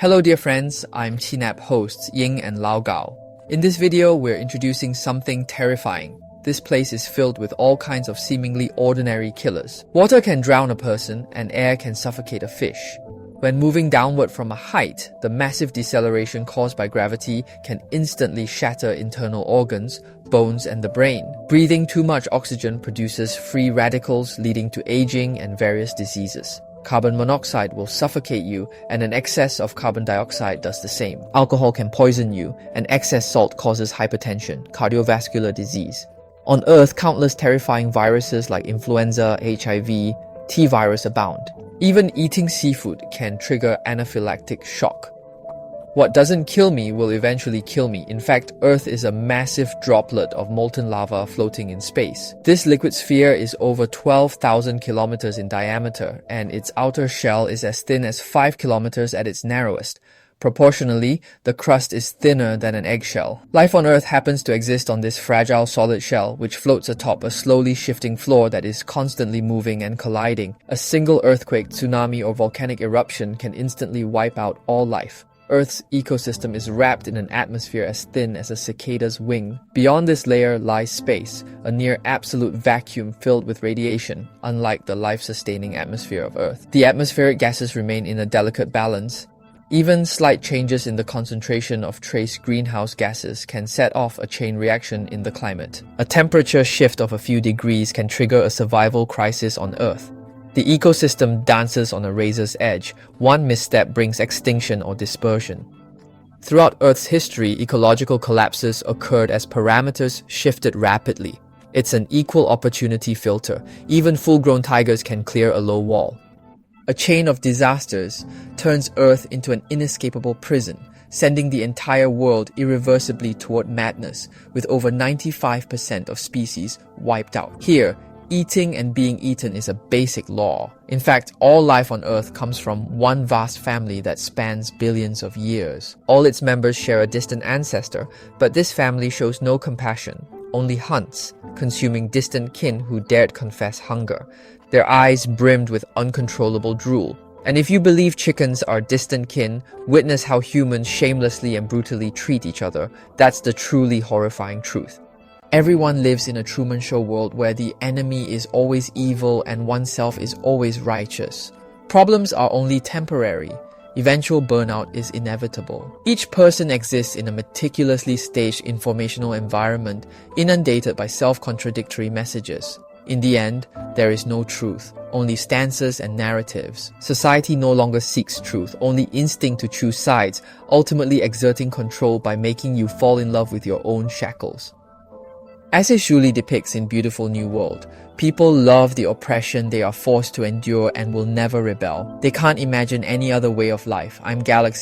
Hello dear friends, I'm Chinap hosts Ying and Lao Gao. In this video, we're introducing something terrifying. This place is filled with all kinds of seemingly ordinary killers. Water can drown a person and air can suffocate a fish. When moving downward from a height, the massive deceleration caused by gravity can instantly shatter internal organs, bones, and the brain. Breathing too much oxygen produces free radicals leading to aging and various diseases. Carbon monoxide will suffocate you, and an excess of carbon dioxide does the same. Alcohol can poison you, and excess salt causes hypertension, cardiovascular disease. On Earth, countless terrifying viruses like influenza, HIV, T-virus abound. Even eating seafood can trigger anaphylactic shock. What doesn't kill me will eventually kill me. In fact, Earth is a massive droplet of molten lava floating in space. This liquid sphere is over 12,000 kilometers in diameter, and its outer shell is as thin as 5 kilometers at its narrowest. Proportionally, the crust is thinner than an eggshell. Life on Earth happens to exist on this fragile solid shell, which floats atop a slowly shifting floor that is constantly moving and colliding. A single earthquake, tsunami, or volcanic eruption can instantly wipe out all life. Earth's ecosystem is wrapped in an atmosphere as thin as a cicada's wing. Beyond this layer lies space, a near absolute vacuum filled with radiation, unlike the life-sustaining atmosphere of Earth. The atmospheric gases remain in a delicate balance. Even slight changes in the concentration of trace greenhouse gases can set off a chain reaction in the climate. A temperature shift of a few degrees can trigger a survival crisis on Earth. The ecosystem dances on a razor's edge. One misstep brings extinction or dispersion. Throughout Earth's history, ecological collapses occurred as parameters shifted rapidly. It's an equal opportunity filter. Even full-grown tigers can clear a low wall. A chain of disasters turns Earth into an inescapable prison, sending the entire world irreversibly toward madness, with over 95% of species wiped out. Here, eating and being eaten is a basic law. In fact, all life on Earth comes from one vast family that spans billions of years. All its members share a distant ancestor, but this family shows no compassion, only hunts, consuming distant kin who dared confess hunger. Their eyes brimmed with uncontrollable drool. And if you believe chickens are distant kin, witness how humans shamelessly and brutally treat each other. That's the truly horrifying truth. Everyone lives in a Truman Show world where the enemy is always evil and oneself is always righteous. Problems are only temporary. Eventual burnout is inevitable. Each person exists in a meticulously staged informational environment, inundated by self-contradictory messages. In the end, there is no truth, only stances and narratives. Society no longer seeks truth, only instinct to choose sides, ultimately exerting control by making you fall in love with your own shackles. As it surely depicts in Beautiful New World, people love the oppression they are forced to endure and will never rebel. They can't imagine any other way of life. I'm Galaxy.